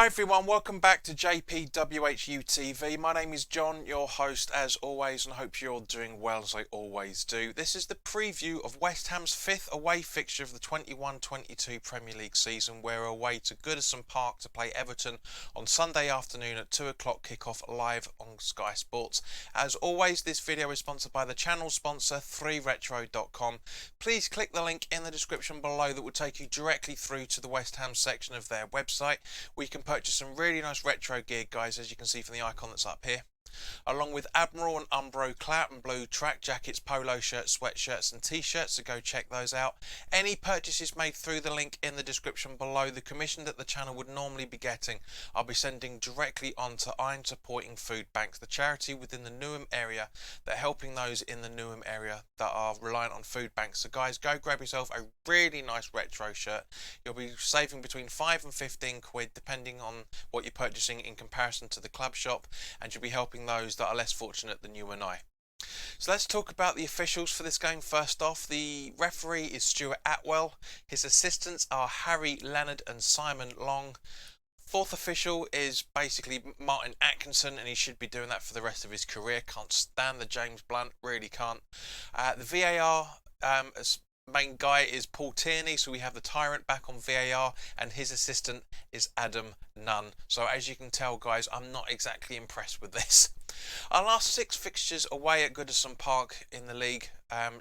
Hi everyone, welcome back to WHU TV. My name is John, your host as always, and I hope you're doing well as I always do. This is the preview of West Ham's fifth away fixture of the 21-22 Premier League season. We're away to Goodison Park to play Everton on Sunday afternoon at 2 o'clock kickoff live on Sky Sports. As always, this video is sponsored by the channel sponsor 3retro.com. Please click the link in the description below that will take you directly through to the West Ham section of their website. We can purchase some really nice retro gear, guys, as you can see from the icon that's up here, along with Admiral and Umbro Clout and Blue track jackets, polo shirts, sweatshirts and t-shirts, so go check those out. Any purchases made through the link in the description below, the commission that the channel would normally be getting, I'll be sending directly on to Iron Supporting Food Banks, the charity within the Newham area that are helping those in the Newham area that are reliant on food banks. So guys, go grab yourself a really nice retro shirt. You'll be saving between 5 and 15 quid depending on what you're purchasing in comparison to the club shop, and you'll be helping those that are less fortunate than you and I. So let's talk about the officials for this game first off. The referee is Stuart Atwell. His assistants are Harry Leonard and Simon Long. Fourth official is basically Martin Atkinson, and he should be doing that for the rest of his career. Can't stand the James Blunt, really can't. The VAR main guy is Paul Tierney, so we have the Tyrant back on VAR, and his assistant is Adam Nunn. So as you can tell, guys, I'm not exactly impressed with this. Our last 6 fixtures away at Goodison Park in the league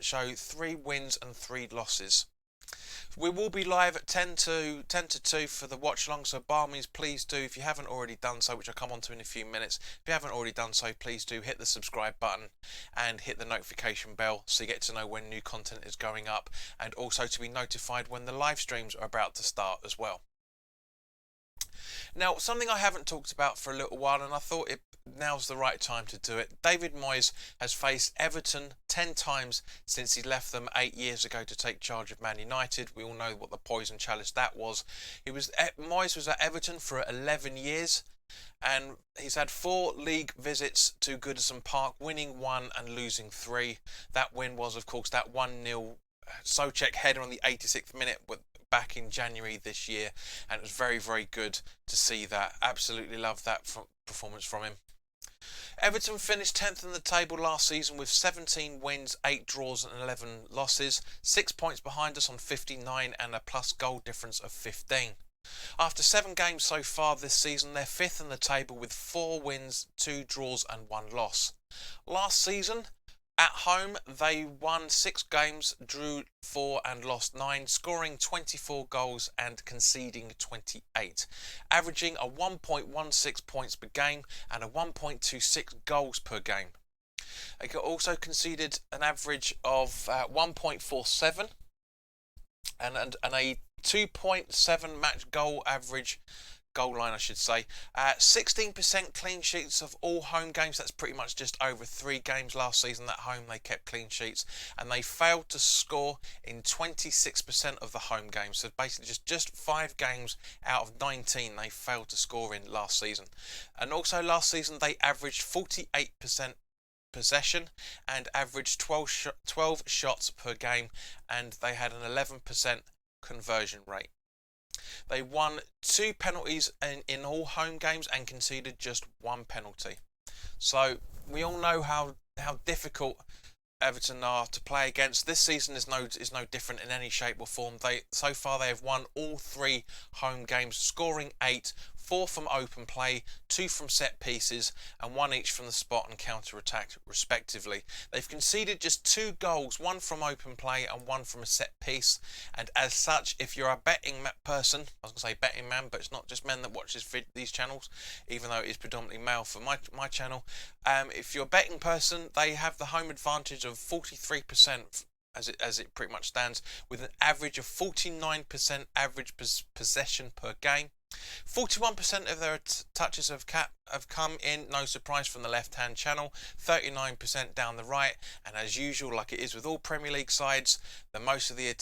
show 3 wins and 3 losses. We will be live at 10 to 2 for the watch along, so by all means please do, if you haven't already done so, which I'll come on to in a few minutes, if you haven't already done so, please do hit the subscribe button and hit the notification bell so you get to know when new content is going up, and also to be notified when the live streams are about to start as well. Now, something I haven't talked about for a little while, and I thought now's the right time to do it. David Moyes has faced Everton 10 times since he left them 8 years ago to take charge of Man United. We all know what the poison chalice that was. Moyes was at Everton for 11 years, and he's had 4 league visits to Goodison Park, winning 1 and losing 3. That win was, of course, that 1-0 Souček header on the 86th minute back in January this year, and it was very, very good to see that. Absolutely loved that performance from him. Everton finished 10th in the table last season with 17 wins, 8 draws and 11 losses, 6 points behind us on 59 and a plus goal difference of 15. After 7 games so far this season, they're 5th in the table with 4 wins, 2 draws and 1 loss. Last season, at home, they won 6 games, drew 4 and lost 9, scoring 24 goals and conceding 28, averaging a 1.16 points per game and a 1.26 goals per game. They also conceded an average of 1.47 and a 2.7 match goal average. Goal line, I should say. 16% clean sheets of all home games. That's pretty much just over 3 games last season. At home, they kept clean sheets, and they failed to score in 26% of the home games. So basically, just 5 games out of 19 they failed to score in last season. And also last season, they averaged 48% possession and averaged 12 shots per game, and they had an 11% conversion rate. They won 2 penalties in all home games and conceded just 1 penalty. So we all know how difficult Everton are to play against. This season is no different in any shape or form. So far they have won all 3 home games, scoring 8, 4 from open play, 2 from set pieces, and 1 each from the spot and counter attack respectively. They've conceded just 2 goals, 1 from open play and 1 from a set piece. And as such, if you're a betting person, I was going to say betting man, but it's not just men that watch these channels, even though it is predominantly male for my channel. If you're a betting person, they have the home advantage of 43%. As it pretty much stands, with an average of 49% average possession per game. 41% of their touches have come in, no surprise, from the left-hand channel, 39% down the right, and as usual, like it is with all Premier League sides, most of the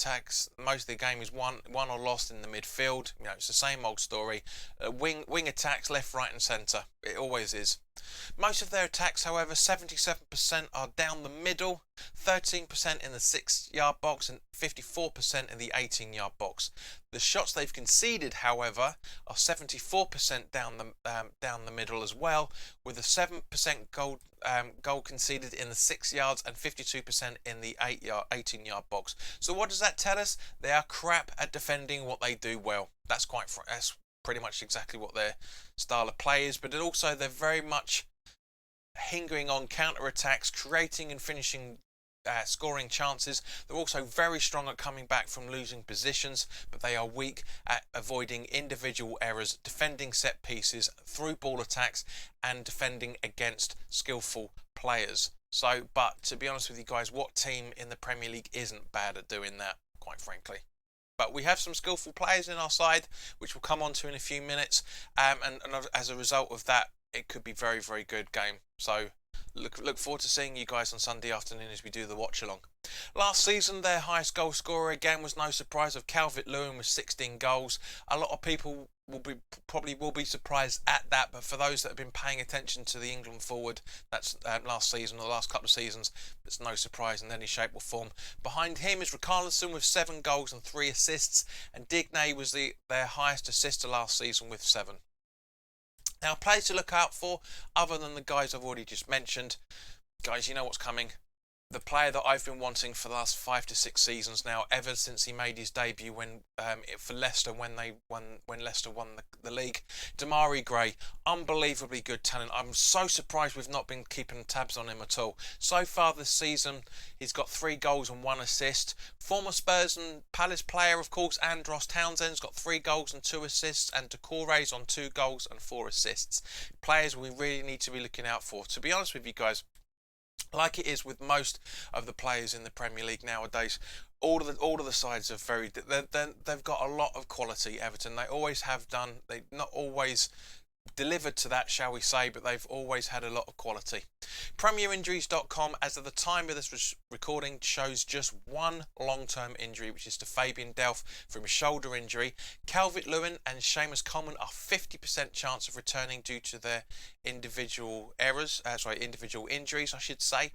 game is won or lost in the midfield. You know, it's the same old story. Wing attacks, left, right, and centre. It always is. Most of their attacks, however, 77% are down the middle, 13% in the 6-yard box and 54% in the 18-yard box. The shots they've conceded, however, are 74% down the middle as well, with a 7% goal conceded in the 6 yards and 52% in the 18-yard box. So what does that tell us? They are crap at defending what they do well. That's pretty much exactly what their style of play is. But also they're very much hindering on counter-attacks, creating and finishing scoring chances. They're also very strong at coming back from losing positions, but they are weak at avoiding individual errors, defending set pieces, through ball attacks, and defending against skillful players. So, but to be honest with you guys, what team in the Premier League isn't bad at doing that, quite frankly? But we have some skillful players in our side, which we'll come on to in a few minutes, and as a result of that, it could be very, very good game. So look forward to seeing you guys on Sunday afternoon as we do the watch along. Last season, their highest goal scorer again was no surprise of Calvert-Lewin with 16 goals. A lot of people probably will be surprised at that, but for those that have been paying attention to the England forward, that's last season or the last couple of seasons, it's no surprise in any shape or form. Behind him is Richarlison with 7 goals and 3 assists, and Digne was their highest assister last season with 7. Now, players to look out for, other than the guys I've already just mentioned. Guys, you know what's coming. The player that I've been wanting for the last 5 to 6 seasons now, ever since he made his debut for Leicester when Leicester won the league. Demarai Gray, unbelievably good talent. I'm so surprised we've not been keeping tabs on him at all. So far this season, he's got 3 goals and 1 assist. Former Spurs and Palace player, of course, Andros Townsend's got 3 goals and 2 assists, and Doucouré's on 2 goals and 4 assists. Players we really need to be looking out for. To be honest with you guys, like it is with most of the players in the Premier League nowadays, all of the sides are they've got a lot of quality. Everton, they always have done. They not always delivered to that, shall we say, but they've always had a lot of quality. PremierInjuries.com, as of the time of this recording, shows just 1 long-term injury, which is to Fabian Delph from a shoulder injury. Calvert-Lewin and Seamus Coleman are 50% chance of returning due to their individual injuries, I should say.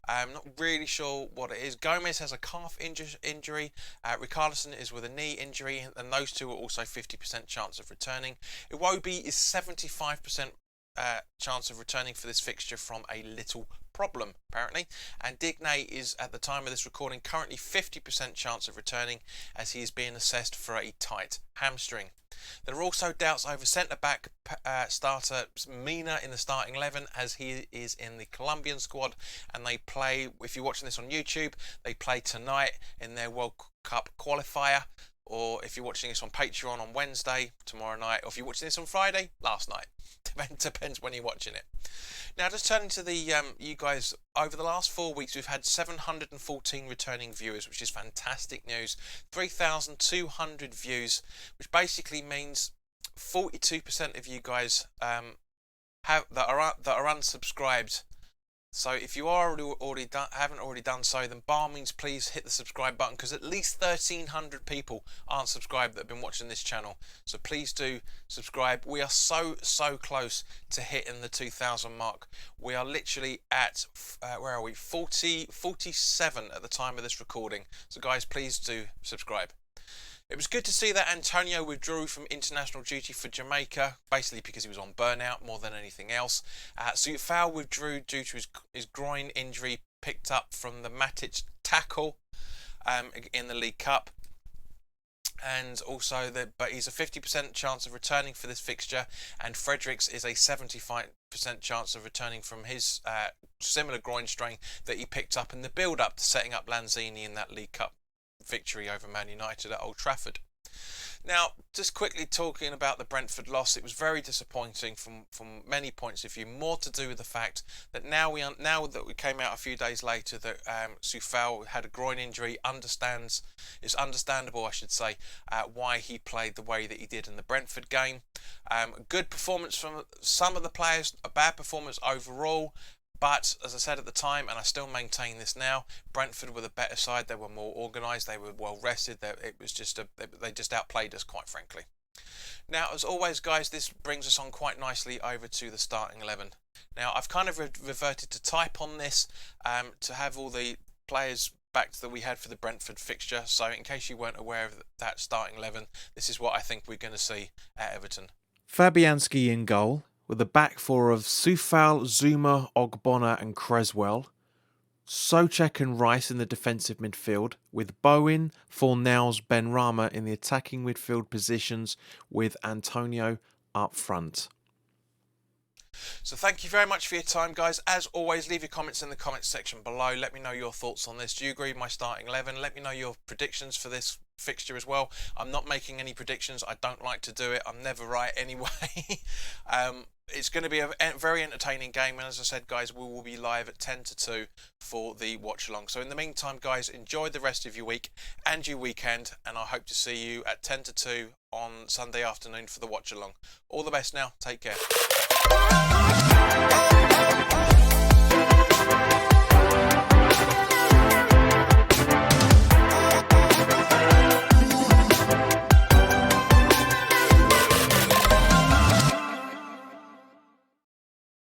I'm not really sure what it is. Gomez has a calf injury. Richarlison is with a knee injury, and those two are also 50% chance of returning. Iwobi is 75% chance of returning for this fixture from a little problem, apparently. And Digne is, at the time of this recording, currently 50% chance of returning, as he is being assessed for a tight hamstring. There are also doubts over centre-back starter Mina in the starting 11, as he is in the Colombian squad, and they play, if you're watching this on YouTube, they play tonight in their World Cup qualifier, or if you're watching this on Patreon on Wednesday, tomorrow night, or if you're watching this on Friday, last night. Depends when you're watching it. Now, just turning to the you guys, over the last 4 weeks, we've had 714 returning viewers, which is fantastic news. 3,200 views, which basically means 42% of you guys that are unsubscribed. So if you are haven't already done so, then by all means please hit the subscribe button, because at least 1,300 people aren't subscribed that have been watching this channel. So please do subscribe. We are so close to hitting the 2,000 mark. We are literally at where are we? 47 at the time of this recording. So guys, please do subscribe. It was good to see that Antonio withdrew from international duty for Jamaica, basically because he was on burnout more than anything else. Southampton withdrew due to his groin injury picked up from the Matic tackle in the League Cup. And also, but he's a 50% chance of returning for this fixture, and Fredericks is a 75% chance of returning from his similar groin strain that he picked up in the build-up to setting up Lanzini in that League Cup victory over Man United at Old Trafford. Now, just quickly talking about the Brentford loss, it was very disappointing from many points of view. More to do with the fact that now that we came out a few days later that Soufal had a groin injury, it's understandable, I should say, why he played the way that he did in the Brentford game. A good performance from some of the players, a bad performance overall. But, as I said at the time, and I still maintain this now, Brentford were the better side. They were more organised. They were well rested. It was just they just outplayed us, quite frankly. Now, as always, guys, this brings us on quite nicely over to the starting 11. Now, I've kind of reverted to type on this to have all the players back that we had for the Brentford fixture. So in case you weren't aware of that starting 11, this is what I think we're going to see at Everton. Fabianski in goal, with a back four of Soufal, Zuma, Ogbonna and Creswell. Soucek and Rice in the defensive midfield, with Bowen, Fornals, Benrahma in the attacking midfield positions, with Antonio up front. So thank you very much for your time, guys. As always, leave your comments in the comments section below. Let me know your thoughts on this. Do you agree with my starting 11? Let me know your predictions for this fixture as well. I'm not making any predictions. I don't like to do it. I'm never right anyway. It's going to be a very entertaining game, and as I said, guys, we will be live at 10 to 2 for the watch along. So in the meantime, guys, enjoy the rest of your week and your weekend, and I hope to see you at 10 to 2 on Sunday afternoon for the watch along. All the best now. Take care.